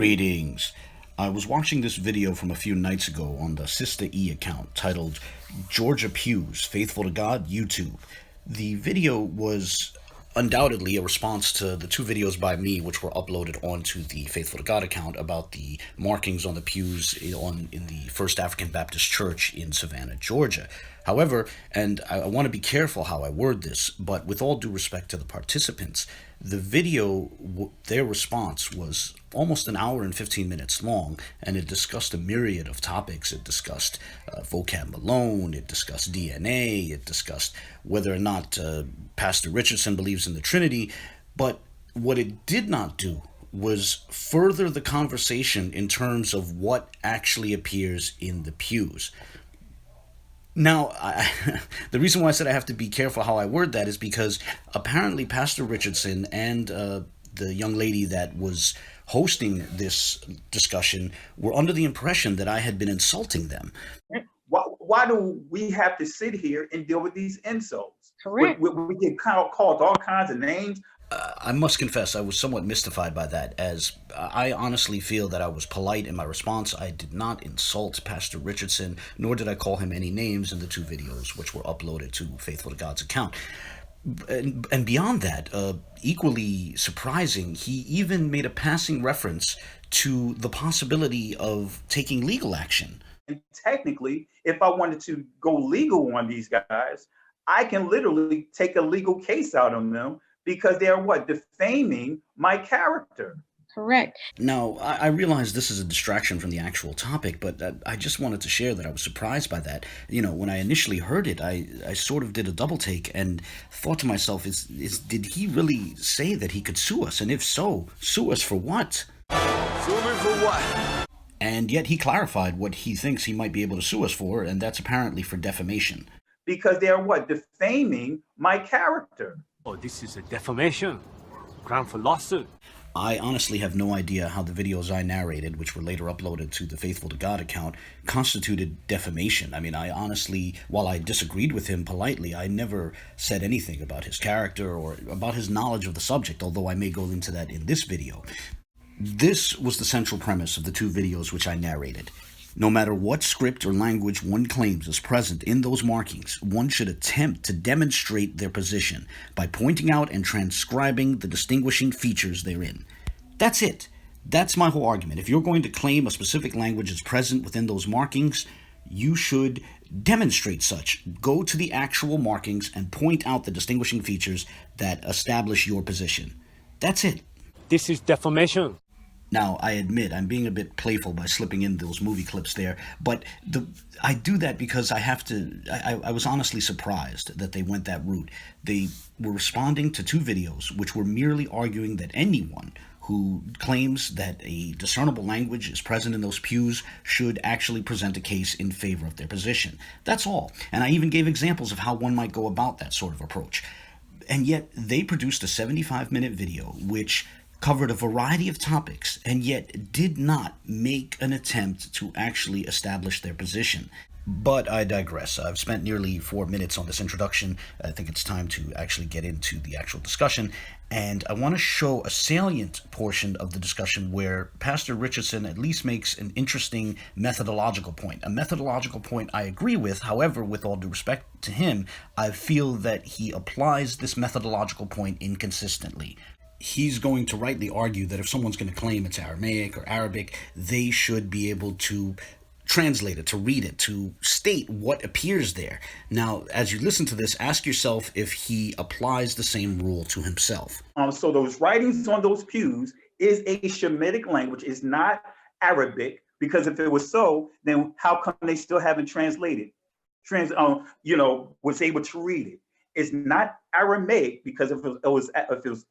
Greetings. I was watching this video from a few nights ago on the Sister E account titled Georgia Pews, Faithful to God, YouTube. The video was undoubtedly a response to the two videos by me which were uploaded onto the Faithful to God account about the markings on the pews in the First African Baptist Church in Savannah, Georgia. However, and I want to be careful how I word this, but with all due respect to the participants, the video, their response was almost an hour and 15 minutes long, and it discussed a myriad of topics. It discussed vocab Malone, it discussed DNA, it discussed whether or not Pastor Richardson believes in the Trinity, but what it did not do was further the conversation in terms of what actually appears in the pews. Now, the reason why I said I have to be careful how I word that is because apparently Pastor Richardson and the young lady that was hosting this discussion were under the impression that I had been insulting them. Why do we have to sit here and deal with these insults? Correct. We get called all kinds of names. I must confess I was somewhat mystified by that, as I honestly feel that I was polite in my response. I did not insult Pastor Richardson, nor did I call him any names in the two videos which were uploaded to Faithful to God's account. And beyond that, equally surprising, he even made a passing reference to the possibility of taking legal action. And technically, if I wanted to go legal on these guys, I can literally take a legal case out on them because they are defaming my character. Correct. Now, I realize this is a distraction from the actual topic, but I just wanted to share that I was surprised by that. You know, when I initially heard it, I sort of did a double take and thought to myself, did he really say that he could sue us? And if so, sue us for what? Sue me for what? And yet he clarified what he thinks he might be able to sue us for, and that's apparently for defamation. Because they are defaming my character. Oh, this is a defamation. Ground for lawsuit. I honestly have no idea how the videos I narrated, which were later uploaded to the Faithful to God account, constituted defamation. I mean, I honestly, while I disagreed with him politely, I never said anything about his character or about his knowledge of the subject, although I may go into that in this video. This was the central premise of the two videos which I narrated. No matter what script or language one claims is present in those markings, one should attempt to demonstrate their position by pointing out and transcribing the distinguishing features therein. That's it. That's my whole argument. If you're going to claim a specific language is present within those markings, you should demonstrate such. Go to the actual markings and point out the distinguishing features that establish your position. That's it. This is defamation. Now, I admit I'm being a bit playful by slipping in those movie clips there, but I do that because I was honestly surprised that they went that route. They were responding to two videos which were merely arguing that anyone who claims that a discernible language is present in those pews should actually present a case in favor of their position. That's all. And I even gave examples of how one might go about that sort of approach. And yet they produced a 75-minute video which covered a variety of topics, and yet did not make an attempt to actually establish their position. But I digress. I've spent nearly 4 minutes on this introduction. I think it's time to actually get into the actual discussion, and I want to show a salient portion of the discussion where Pastor Richardson at least makes an interesting methodological point. A methodological point I agree with, however, with all due respect to him, I feel that he applies this methodological point inconsistently. He's going to rightly argue that if someone's going to claim it's Aramaic or Arabic, they should be able to translate it, to read it, to state what appears there. Now, as you listen to this, ask yourself if he applies the same rule to himself. So those writings on those pews is a Shemitic language, is not Arabic, because if it was so, then how come they still haven't translated? Was able to read it. It's not Aramaic, because if it was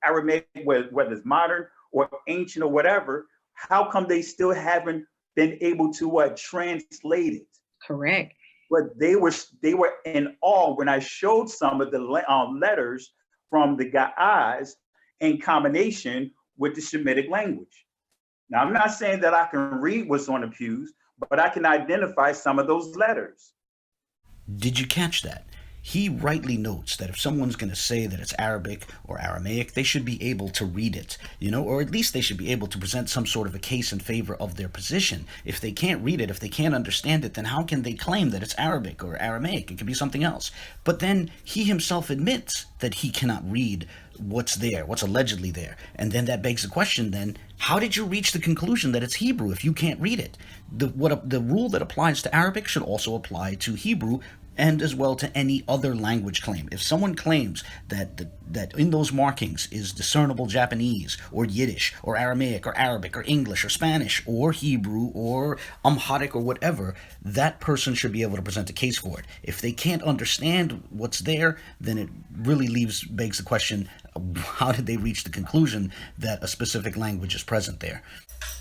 Aramaic, whether it's modern or ancient or whatever, how come they still haven't been able to translate it? Correct. But they were in awe when I showed some of the letters from the guys in combination with the Shemitic language. Now, I'm not saying that I can read what's on the pews, but I can identify some of those letters. Did you catch that? He rightly notes that if someone's going to say that it's Arabic or Aramaic, they should be able to read it, or at least they should be able to present some sort of a case in favor of their position. If they can't read it, if they can't understand it, then how can they claim that it's Arabic or Aramaic? It could be something else. But then he himself admits that he cannot read what's there, what's allegedly there. And then that begs the question then, how did you reach the conclusion that it's Hebrew if you can't read it? The rule that applies to Arabic should also apply to Hebrew, and as well to any other language claim. If someone claims that in those markings is discernible Japanese or Yiddish or Aramaic or Arabic or English or Spanish or Hebrew or Amharic or whatever, that person should be able to present a case for it. If they can't understand what's there, then it really begs the question, how did they reach the conclusion that a specific language is present there?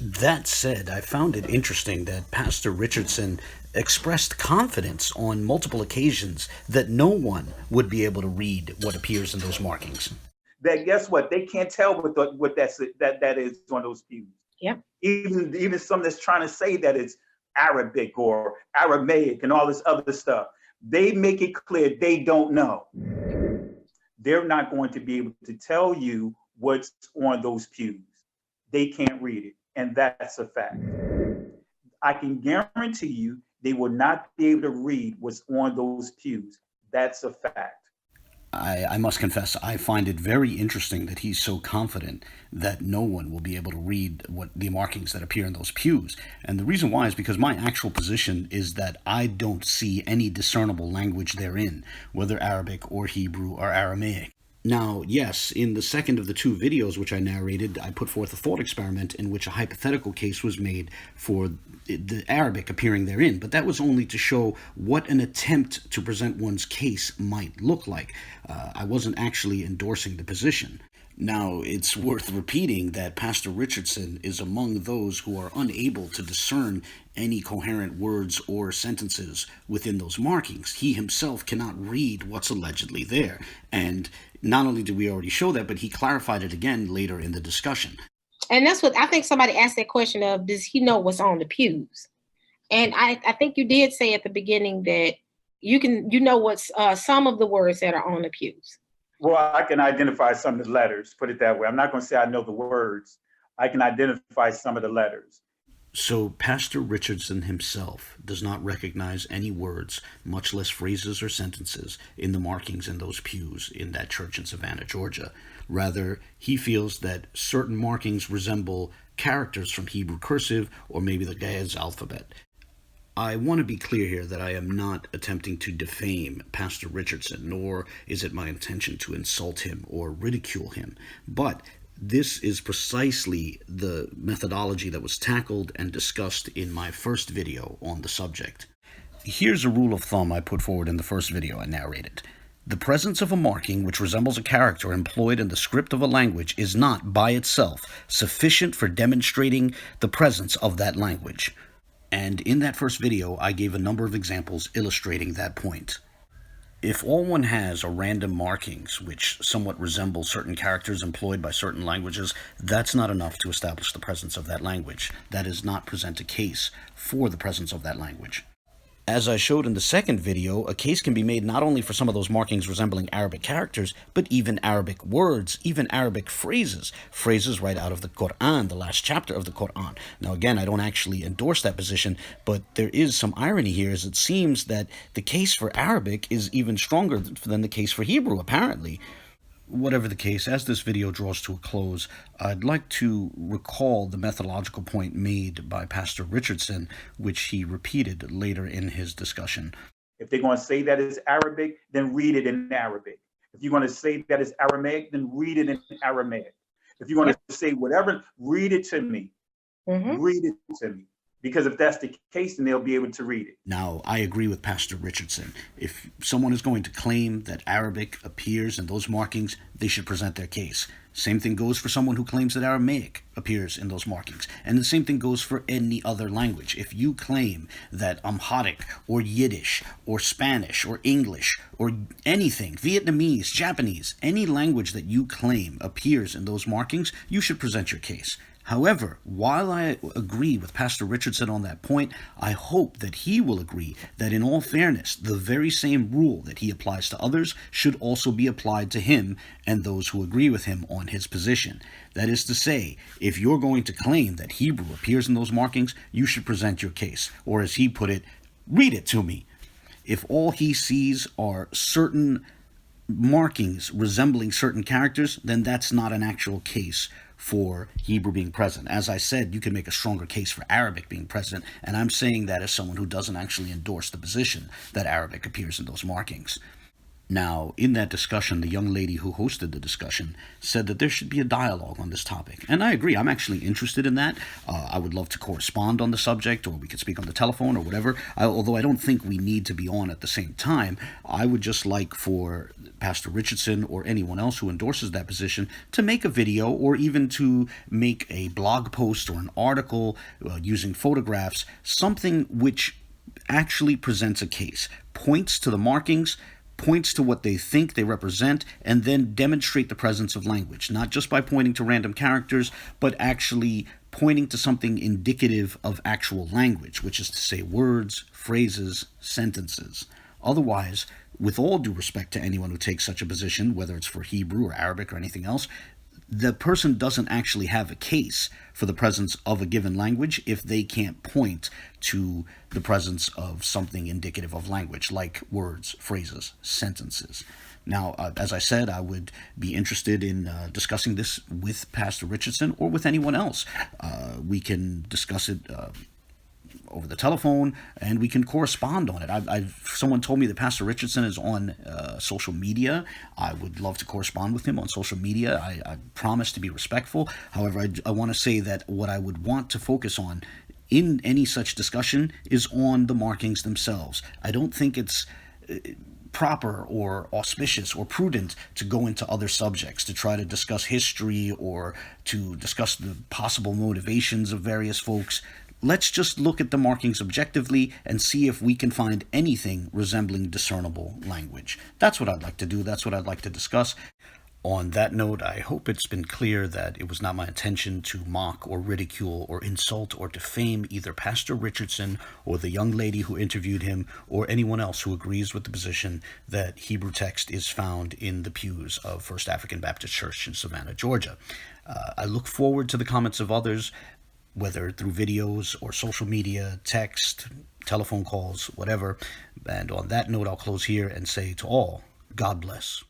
That said, I found it interesting that Pastor Richardson expressed confidence on multiple occasions that no one would be able to read what appears in those markings. That guess what? They can't tell what that is on those pews. Yeah. Even some that's trying to say that it's Arabic or Aramaic and all this other stuff. They make it clear they don't know. They're not going to be able to tell you what's on those pews. They can't read it, and that's a fact. I can guarantee you they will not be able to read what's on those pews. That's a fact. I must confess, I find it very interesting that he's so confident that no one will be able to read what the markings that appear in those pews. And the reason why is because my actual position is that I don't see any discernible language therein, whether Arabic or Hebrew or Aramaic. Now, yes, in the second of the two videos which I narrated, I put forth a thought experiment in which a hypothetical case was made for the Arabic appearing therein, but that was only to show what an attempt to present one's case might look like. I wasn't actually endorsing the position. Now, it's worth repeating that Pastor Richardson is among those who are unable to discern any coherent words or sentences within those markings. He himself cannot read what's allegedly there. And not only did we already show that, but he clarified it again later in the discussion. And that's what I think somebody asked that question of, does he know what's on the pews? And I think you did say at the beginning that you know what's some of the words that are on the pews. Well, I can identify some of the letters, put it that way. I'm not going to say I know the words. I can identify some of the letters. So Pastor Richardson himself does not recognize any words, much less phrases or sentences, in the markings in those pews in that church in Savannah, Georgia. Rather, he feels that certain markings resemble characters from Hebrew cursive or maybe the Ge'ez alphabet. I want to be clear here that I am not attempting to defame Pastor Richardson, nor is it my intention to insult him or ridicule him. But this is precisely the methodology that was tackled and discussed in my first video on the subject. Here's a rule of thumb I put forward in the first video I narrated. The presence of a marking which resembles a character employed in the script of a language is not, by itself, sufficient for demonstrating the presence of that language. And in that first video, I gave a number of examples illustrating that point. If all one has are random markings which somewhat resemble certain characters employed by certain languages, that's not enough to establish the presence of that language. That does not present a case for the presence of that language. As I showed in the second video, a case can be made not only for some of those markings resembling Arabic characters, but even Arabic words, even Arabic phrases right out of the Quran, the last chapter of the Quran. Now again, I don't actually endorse that position, but there is some irony here, as it seems that the case for Arabic is even stronger than the case for Hebrew, apparently. Whatever the case, as this video draws to a close, I'd like to recall the methodological point made by Pastor Richardson, which he repeated later in his discussion. If they're going to say that it's Arabic, then read it in Arabic. If you're going to say that it's Aramaic, then read it in Aramaic. If you're going to say whatever, read it to me. Mm-hmm. Read it to me. Because if that's the case, then they'll be able to read it. Now, I agree with Pastor Richardson. If someone is going to claim that Arabic appears in those markings, they should present their case. Same thing goes for someone who claims that Aramaic appears in those markings. And the same thing goes for any other language. If you claim that Amharic or Yiddish or Spanish or English or anything, Vietnamese, Japanese, any language that you claim appears in those markings, you should present your case. However, while I agree with Pastor Richardson on that point, I hope that he will agree that in all fairness, the very same rule that he applies to others should also be applied to him and those who agree with him on his position. That is to say, if you're going to claim that Hebrew appears in those markings, you should present your case, or as he put it, read it to me. If all he sees are certain markings resembling certain characters, then that's not an actual case for Hebrew being present. As I said, you can make a stronger case for Arabic being present, and I'm saying that as someone who doesn't actually endorse the position that Arabic appears in those markings. Now, in that discussion, the young lady who hosted the discussion said that there should be a dialogue on this topic. And I agree. I'm actually interested in that. I would love to correspond on the subject, or we could speak on the telephone or whatever. Although I don't think we need to be on at the same time, I would just like for Pastor Richardson or anyone else who endorses that position to make a video, or even to make a blog post or an article using photographs, something which actually presents a case, points to the markings, points to what they think they represent, and then demonstrate the presence of language, not just by pointing to random characters, but actually pointing to something indicative of actual language, which is to say words, phrases, sentences. Otherwise, with all due respect to anyone who takes such a position, whether it's for Hebrew or Arabic or anything else, the person doesn't actually have a case for the presence of a given language if they can't point to the presence of something indicative of language, like words, phrases, sentences. Now, as I said, I would be interested in discussing this with Pastor Richardson or with anyone else. We can discuss it over the telephone, and we can correspond on it. Someone told me that Pastor Richardson is on social media. I would love to correspond with him on social media. I promise to be respectful. However, I want to say that what I would want to focus on in any such discussion is on the markings themselves. I don't think it's proper or auspicious or prudent to go into other subjects, to try to discuss history or to discuss the possible motivations of various folks. Let's just look at the markings objectively and see if we can find anything resembling discernible language. That's what I'd like to do. That's what I'd like to discuss. On that note, I hope it's been clear that it was not my intention to mock or ridicule or insult or defame either Pastor Richardson or the young lady who interviewed him or anyone else who agrees with the position that Hebrew text is found in the pews of First African Baptist Church in Savannah, Georgia. I look forward to the comments of others, whether through videos or social media, text, telephone calls, whatever. And on that note, I'll close here and say to all, God bless.